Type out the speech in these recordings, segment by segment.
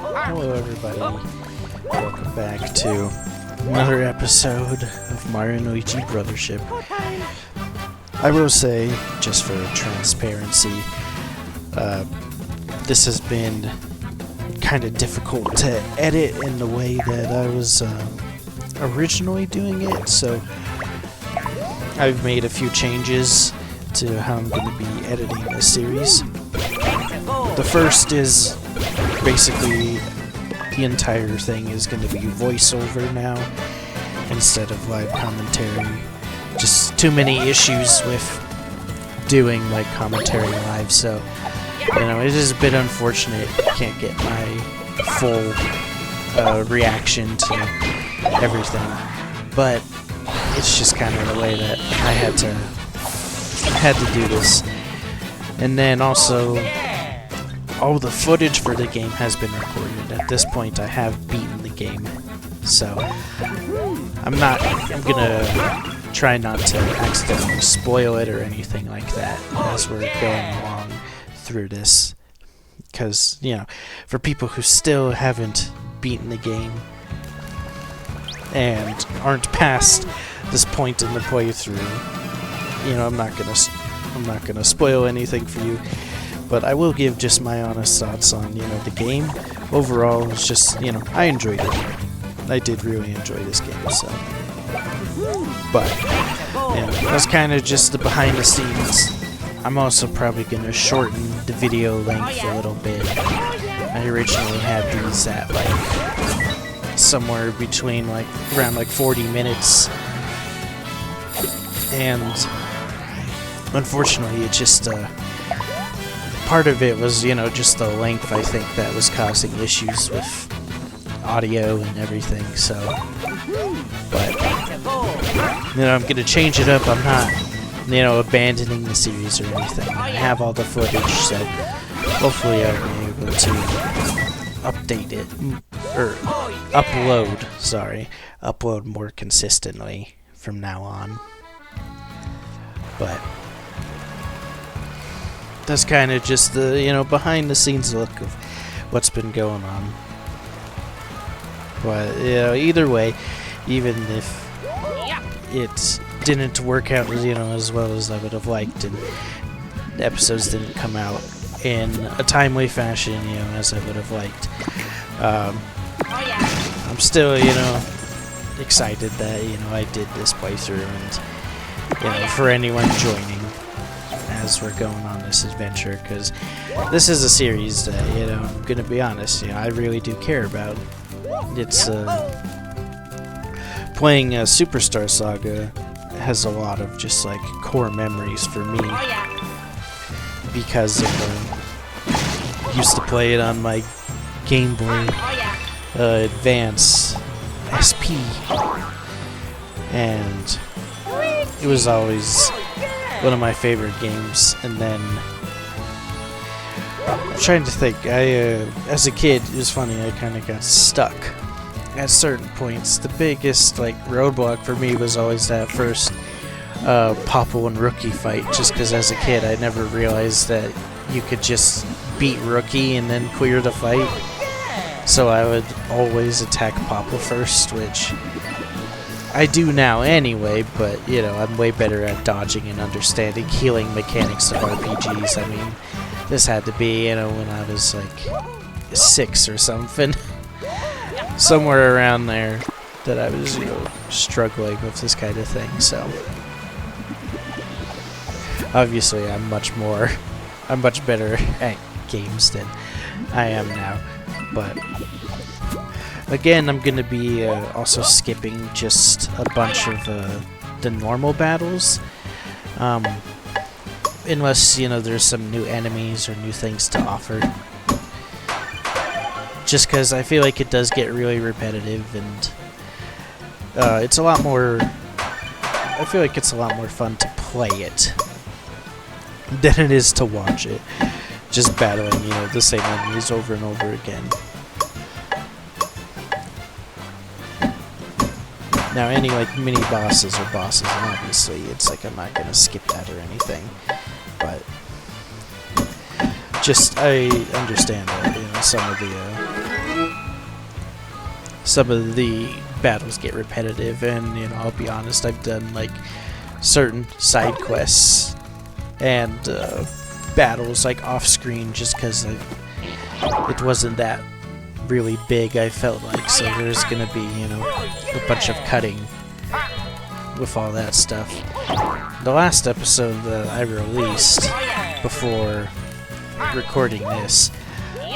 Hello everybody, welcome back to another episode of Mario and Luigi Brothership. I will say, just for transparency, this has been kind of difficult to edit in the way that I was originally doing it, so I've made a few changes to how I'm going to be editing this series. The first is basically the entire thing is going to be voiceover now instead of live commentary. Just too many issues with doing like commentary live, so you know, it is a bit unfortunate I can't get my full reaction to everything, but it's just kind of the way that I had to do this. And then also, all the footage for the game has been recorded. At this point, I have beaten the game, so I'm gonna try not to accidentally spoil it or anything like that as we're going along through this, because, you know, for people who still haven't beaten the game and aren't past this point in the playthrough, you know, I'm not gonna spoil anything for you. But I will give just my honest thoughts on, you know, the game. Overall, it's just, you know, I enjoyed it. I did really enjoy this game, so. But, you know, that's kind of just the behind the scenes. I'm also probably going to shorten the video length a little bit. I originally had these at, like, somewhere between, like, around, like, 40 minutes. And, unfortunately, it just, part of it was, you know, just the length, I think, that was causing issues with audio and everything, so. But, you know, I'm gonna change it up. I'm not, you know, abandoning the series or anything. I have all the footage, so hopefully I'll be able to update it, or upload more consistently from now on. But that's kind of just the, you know, behind the scenes look of what's been going on. But, you know, either way, even if it didn't work out, you know, as well as I would have liked, and the episodes didn't come out in a timely fashion, you know, as I would have liked, I'm still, you know, excited that, you know, I did this playthrough, and, you know, for anyone joining as we're going on this adventure, because this is a series that, you know, I'm gonna be honest, you know, I really do care about. It's playing Superstar Saga has a lot of just like core memories for me, because of used to play it on my Game Boy Advance SP, and it was always one of my favorite games. And then I'm trying to think, as a kid, it was funny, I kind of got stuck at certain points. The biggest like roadblock for me was always that first Popple and Rookie fight, just because as a kid I never realized that you could just beat Rookie and then clear the fight. So I would always attack Popple first, which I do now anyway, but, you know, I'm way better at dodging and understanding healing mechanics of RPGs. I mean, this had to be, you know, when I was like 6 or something. Somewhere around there that I was, you know, struggling with this kind of thing, so. Obviously, I'm much better at games than I am now, but. Again, I'm going to be also skipping just a bunch of the normal battles. Unless, you know, there's some new enemies or new things to offer. Just because I feel like it does get really repetitive, and it's a lot more. I feel like it's a lot more fun to play it than it is to watch it. Just battling, you know, the same enemies over and over again. Now, any like mini bosses or bosses, and obviously it's like I'm not gonna skip that or anything, but just I understand that, you know, some of the some of the battles get repetitive, and you know, I'll be honest, I've done like certain side quests and battles like off screen just because it wasn't that really big, I felt like, so there's gonna be, you know, a bunch of cutting with all that stuff. The last episode that I released before recording this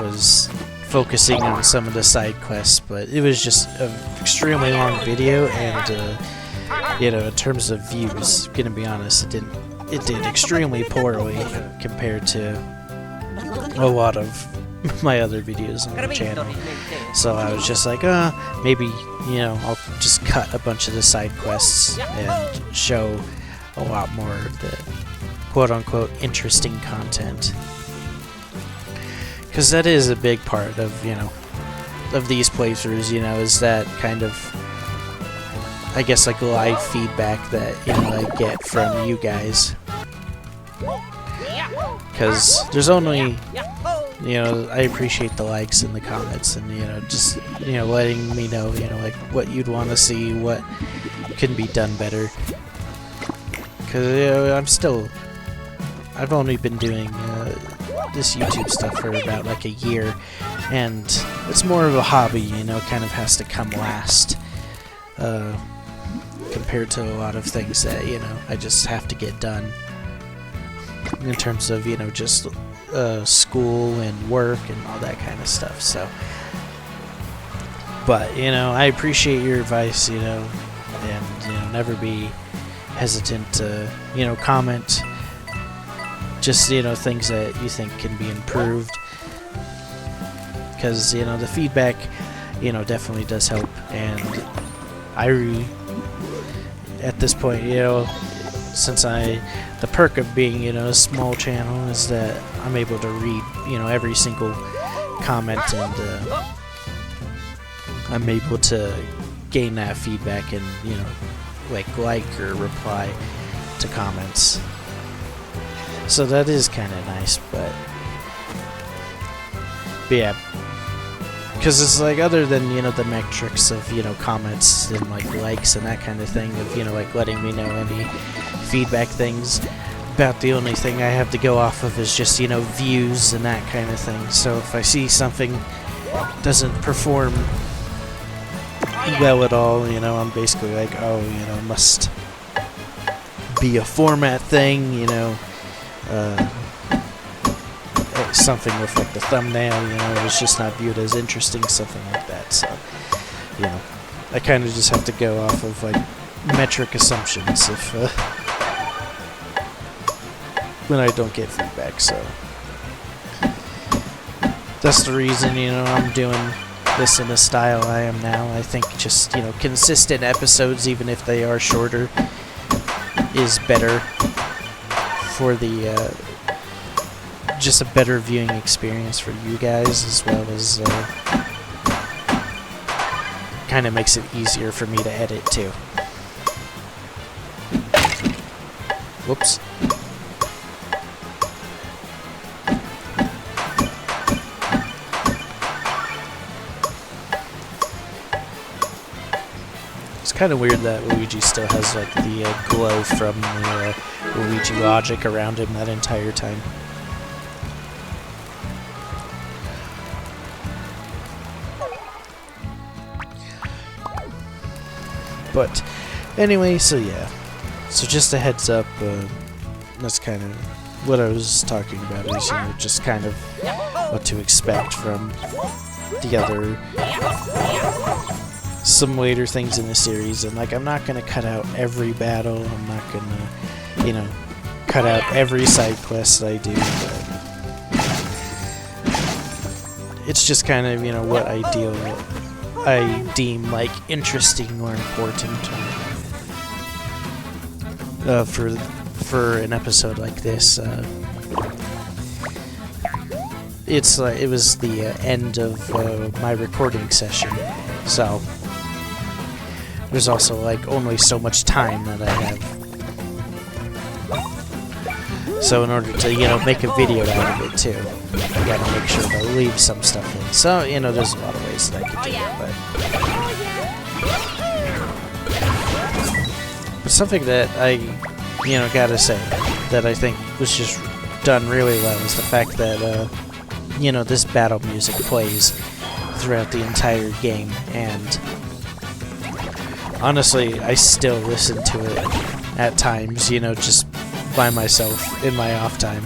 was focusing on some of the side quests, but it was just an extremely long video, and you know, in terms of views, gonna be honest, it did extremely poorly compared to a lot of my other videos on the channel. So I was just like, maybe, you know, I'll just cut a bunch of the side quests and show a lot more of the quote-unquote interesting content. Because that is a big part of, you know, of these playthroughs, you know, is that kind of, I guess, like live feedback that, you know, I get from you guys. Because there's only, you know, I appreciate the likes and the comments, and, you know, just, you know, letting me know, you know, like what you'd want to see, what can be done better. Because, you know, I've only been doing this YouTube stuff for about like a year, and it's more of a hobby, you know, kind of has to come last compared to a lot of things that, you know, I just have to get done in terms of, you know, just school and work and all that kind of stuff. So, but, you know, I appreciate your advice, you know, and, you know, never be hesitant to, you know, comment just, you know, things that you think can be improved, because, you know, the feedback, you know, definitely does help. And at this point, you know, since the perk of being, you know, a small channel is that I'm able to read, you know, every single comment, and I'm able to gain that feedback and, you know, like or reply to comments. So that is kind of nice, but yeah, because it's like, other than, you know, the metrics of, you know, comments and like likes and that kind of thing, of, you know, like letting me know any feedback things, about the only thing I have to go off of is just, you know, views and that kind of thing. So if I see something doesn't perform well at all, you know, I'm basically like, oh, you know, must be a format thing, you know, something with like the thumbnail, you know, it's just not viewed as interesting, something like that. So, you know, I kind of just have to go off of like metric assumptions if when I don't get feedback. So that's the reason, you know, I'm doing this in the style I am now. I think just, you know, consistent episodes, even if they are shorter, is better for the just a better viewing experience for you guys, as well as kind of makes it easier for me to edit too. Whoops. It's kind of weird that Luigi still has like the glow from the Luigi logic around him that entire time. But anyway, so yeah. So just a heads up, that's kind of what I was talking about, is, you know, just kind of what to expect from the other, some later things in the series. And like, I'm not going to cut out every battle, I'm not going to, you know, cut out every side quest I do, but it's just kind of, you know, what I deem like interesting or important, for an episode like this. It's like, it was the end of my recording session, so there's also like only so much time that I have. So in order to, you know, make a video out of it too, I gotta make sure to leave some stuff in. So, you know, there's a lot of ways that I could do it, but something that I, you know, gotta say that I think was just done really well is the fact that, you know, this battle music plays throughout the entire game, and honestly, I still listen to it at times, you know, just by myself in my off time.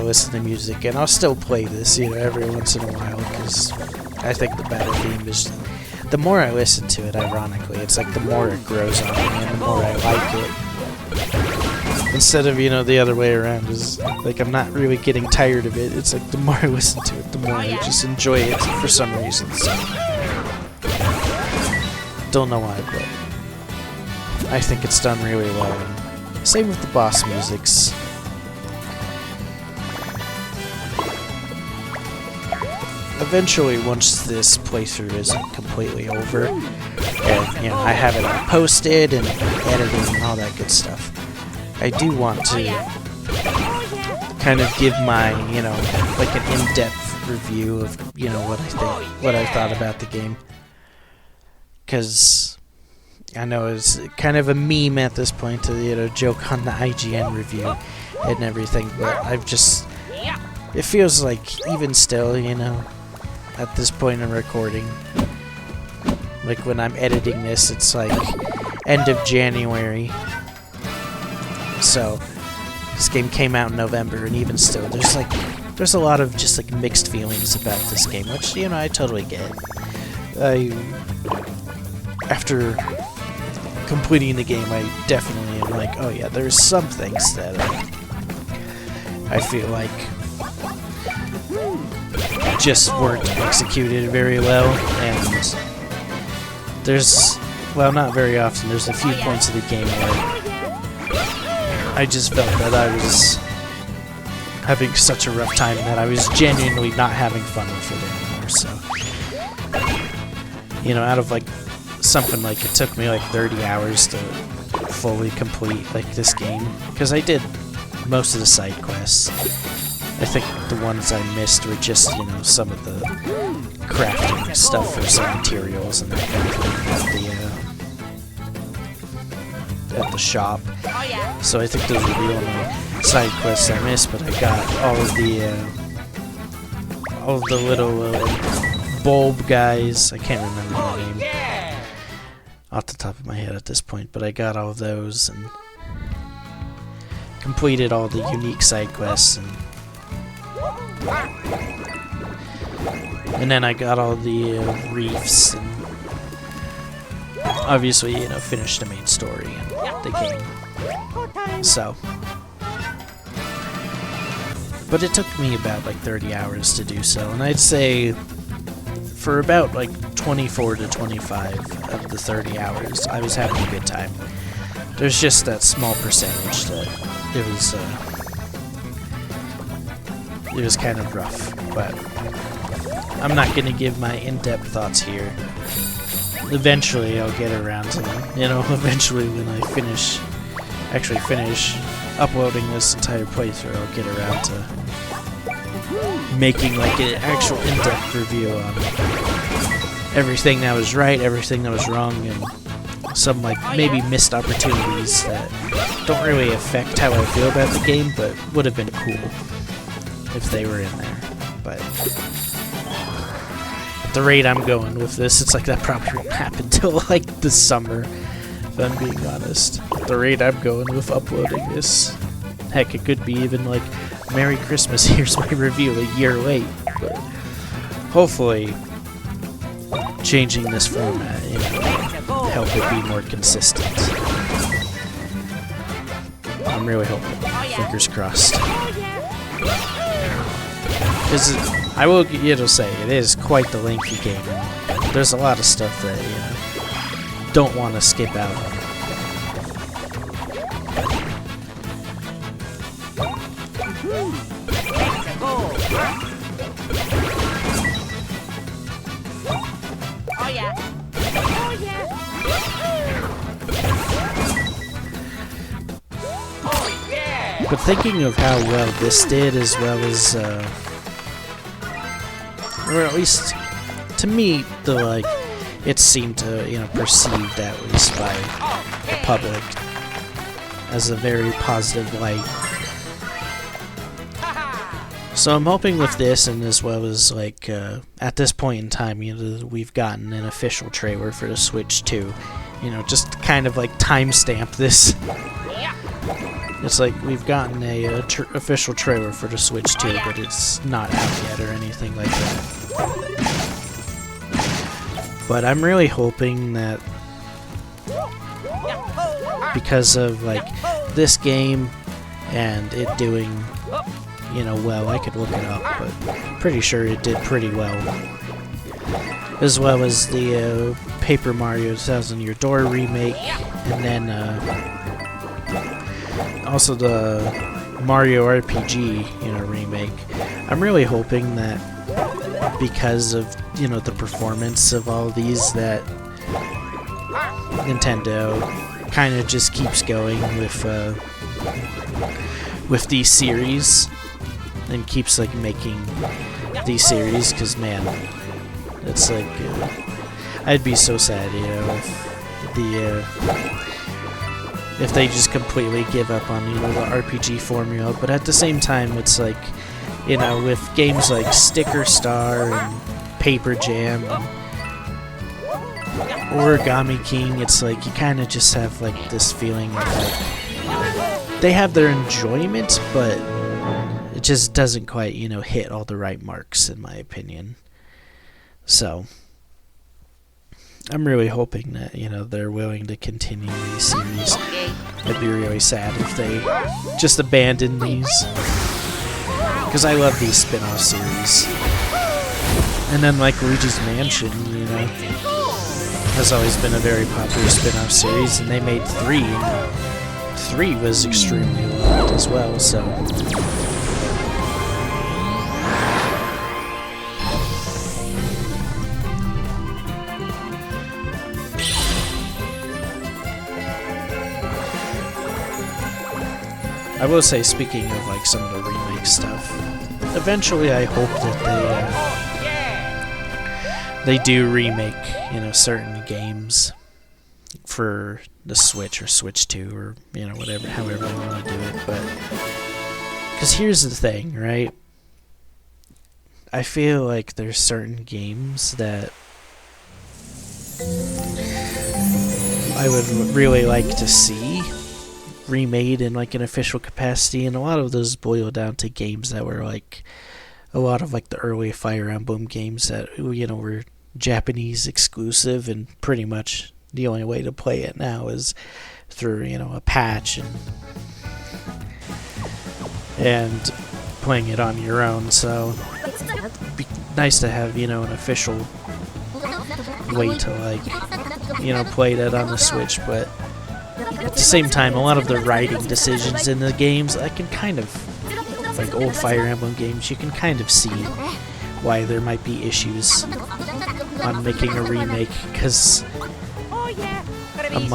Listen to music, and I'll still play this, you know, every once in a while, because I think the battle theme is, the more I listen to it, ironically, it's like the more it grows on me, and the more I like it. Instead of, you know, the other way around, is like I'm not really getting tired of it. It's like the more I listen to it, the more I just enjoy it for some reason. So don't know why, but I think it's done really well. And same with the boss musics. Eventually, once this playthrough is completely over, and you know I have it all posted and edited and all that good stuff, I do want to kind of give my, you know, like an in-depth review of, you know, what I thought about the game. Because I know it's kind of a meme at this point to, you know, joke on the IGN review and everything, but I've just, it feels like even still, you know, at this point in recording, like when I'm editing this, it's like end of January. So this game came out in November, and even still, there's a lot of just like mixed feelings about this game, which, you know, I totally get. After completing the game, I definitely am like, oh yeah, there's some things that I feel like just weren't executed very well, and there's, well, not very often, there's a few points of the game where I just felt that I was having such a rough time that I was genuinely not having fun with it anymore. So, you know, out of like something like, it took me like 30 hours to fully complete like this game, because I did most of the side quests. I think the ones I missed were just, you know, some of the crafting stuff for some materials and that kind of thing at the shop. So I think those were the only side quests I missed, but I got all of the little bulb guys. I can't remember the name off the top of my head at this point, but I got all of those and completed all the unique side quests, and then I got all the reefs, and obviously, you know, finished the main story and the game. So, but it took me about like 30 hours to do so, and I'd say for about like 24 to 25 of the 30 hours, I was having a good time. There's just that small percentage that it was kind of rough, but I'm not going to give my in-depth thoughts here. Eventually I'll get around to them, you know, eventually when I actually finish uploading this entire playthrough, I'll get around to making like an actual in-depth review on everything that was right, everything that was wrong, and some like maybe missed opportunities that don't really affect how I feel about the game, but would have been cool if they were in there. But at the rate I'm going with this, it's like that probably won't happen till like the summer, if I'm being honest. At the rate I'm going with uploading this, heck, it could be even like Merry Christmas, here's my review a year late. But hopefully changing this format, you know, help it be more consistent. I'm really hoping. Fingers crossed. Because I will, you know, say it is quite the lengthy game. There's a lot of stuff that, you know, don't want to skip out on. But thinking of how well this did, as well as, or at least to me, it seemed to, perceived at least by the public as a very positive light. So I'm hoping with this, and as well as at this point in time, we've gotten an official trailer for the Switch 2. Just to kind of timestamp this. It's like we've gotten a official trailer for the Switch 2, but it's not out yet or anything like that. But I'm really hoping that because of this game and it doing well, I could look it up, but I'm pretty sure it did pretty well. As well as the Paper Mario 2000 Year Door remake, and then also the Mario RPG remake. I'm really hoping that because of the performance of all these, that Nintendo kind of just keeps going with these series and keeps making these series, because man, it's I'd be so sad if they just completely give up on the RPG formula. But at the same time, it's with games like Sticker Star and Paper Jam and Origami King, it's you kind of just have this feeling of they have their enjoyment, but it just doesn't quite hit all the right marks, in my opinion. So I'm really hoping that they're willing to continue these series. I'd be really sad if they just abandon these, because I love these spin-off series. And then Luigi's Mansion, has always been a very popular spin-off series, and they made 3, and 3 was extremely loved as well, so I will say, speaking of some of the remake stuff, eventually I hope that they do remake certain games for the Switch or Switch 2 or whatever, however they want to do it. But because here's the thing, right? I feel there's certain games that I would really like to see remade in an official capacity, and a lot of those boil down to games that were a lot of the early Fire Emblem games that were Japanese exclusive, and pretty much the only way to play it now is through a patch and playing it on your own. So it'd be nice to have an official way to play that on the Switch. But at the same time, a lot of the writing decisions in the games, I can kind of, old Fire Emblem games, you can kind of see why there might be issues on making a remake, because I'm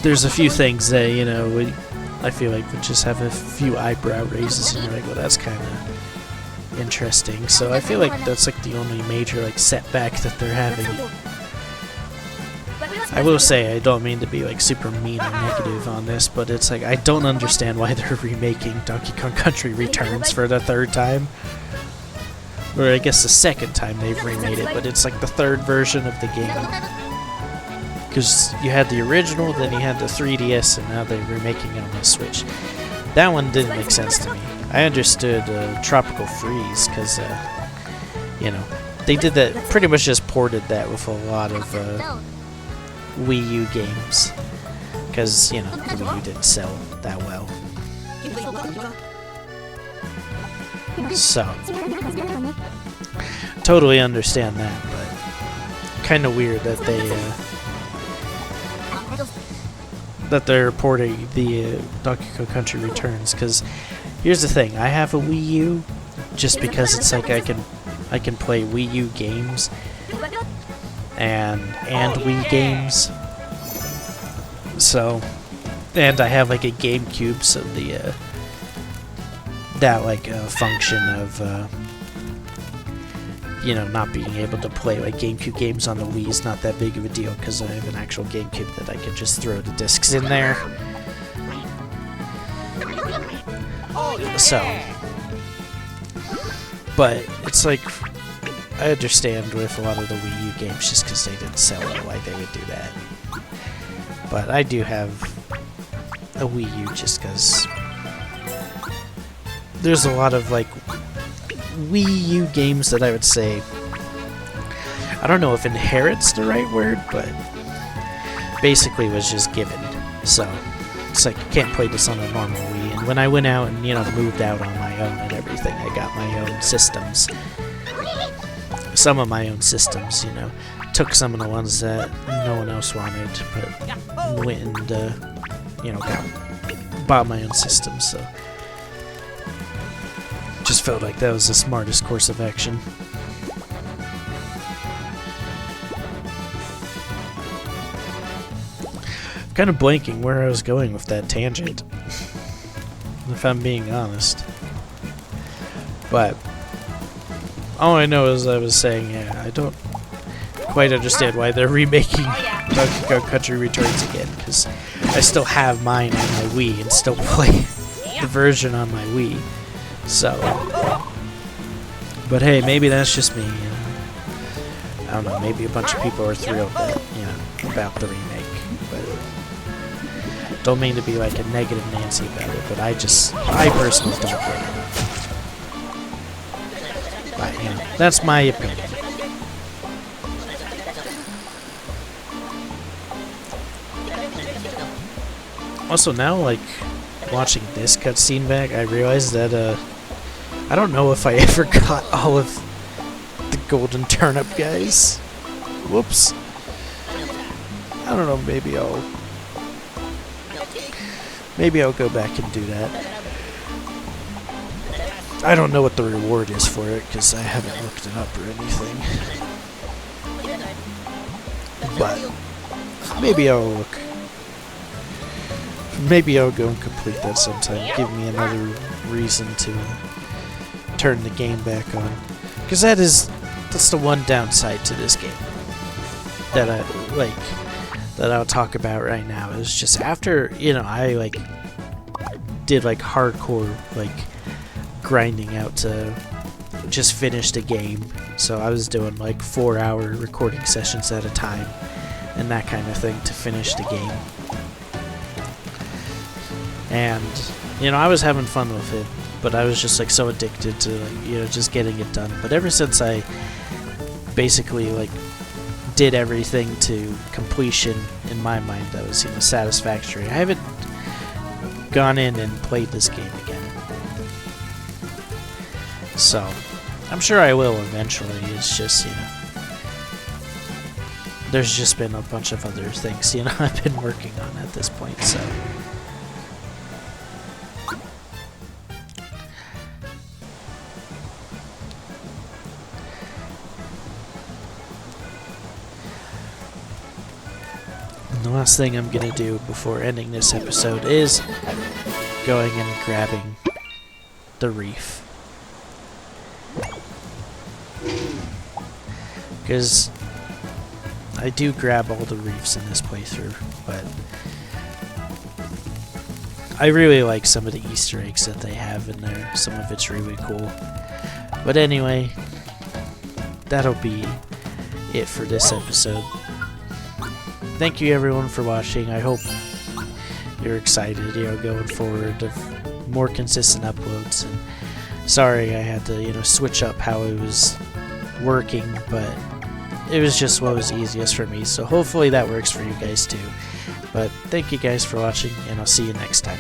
there's a few things that, I feel would just have a few eyebrow raises, and you're well, that's kind of interesting. So I feel that's the only major setback that they're having. I will say, I don't mean to be super mean or negative on this, but it's I don't understand why they're remaking Donkey Kong Country Returns for the 3rd time. Or I guess the 2nd time they've remade it, but it's the 3rd version of the game. Because you had the original, then you had the 3DS, and now they're remaking it on the Switch. That one didn't make sense to me. I understood Tropical Freeze, because, they did that, pretty much just ported that with a lot of Wii U games, because the Wii U didn't sell that well. So totally understand that, but kind of weird that they're porting the Donkey Kong Country Returns. Because here's the thing, I have a Wii U just because it's I can play Wii U games and Wii games. So And I have like a GameCube, so the that like function of you know, not being able to play like GameCube games on the Wii is not that big of a deal because I have an actual GameCube that I could just throw the discs in there. So, but it's like, I understand with a lot of the Wii U games just because they didn't sell it why they would do that. But I do have a Wii U just because there's a lot of like Wii U games that I would say, I don't know if inherit's the right word, but basically was just given. So it's like you can't play this on a normal Wii. And when I went out and, you know, moved out on my own and everything, I got my own systems. Some of my own systems, you know. Took some of the ones that no one else wanted, but went and, you know, bought my own systems, so. Just felt like that was the smartest course of action. I'm kind of blanking where I was going with that tangent, if I'm being honest. But all I know is I was saying, yeah, I don't quite understand why they're remaking Donkey Kong Country Returns again, because I still have mine on my Wii and still play the version on my Wii. So, but hey, maybe that's just me, you know. I don't know, maybe a bunch of people are thrilled that, you know, about the remake, but don't mean to be like a negative Nancy about it, but I personally don't get it. But, you know, that's my opinion. Also now, like, watching this cutscene back, I realized that, I don't know if I ever got all of the golden turnip guys. Whoops. I don't know, maybe I'll go back and do that. I don't know what the reward is for it, because I haven't looked it up or anything. But maybe I'll look. Maybe I'll go and complete that sometime. Give me another reason to turn the game back on. Because that's the one downside to this game that I'll talk about right now. Is just after, you know, I like did like hardcore like grinding out to just finish the game. So I was doing like 4-hour recording sessions at a time and that kind of thing to finish the game. And, you know, I was having fun with it, but I was just like so addicted to, like, you know, just getting it done. But ever since I basically like did everything to completion in my mind that was, you know, satisfactory, I haven't gone in and played this game again. So I'm sure I will eventually. It's just, you know, there's just been a bunch of other things, you know, I've been working on at this point, so. The last thing I'm gonna do before ending this episode is going and grabbing the reef. Because I do grab all the reefs in this playthrough, but I really like some of the Easter eggs that they have in there. Some of it's really cool. But anyway, that'll be it for this episode. Thank you everyone for watching. I hope you're excited, you know, going forward of more consistent uploads. And sorry I had to, you know, switch up how it was working, but it was just what was easiest for me. So hopefully that works for you guys too. But thank you guys for watching, and I'll see you next time.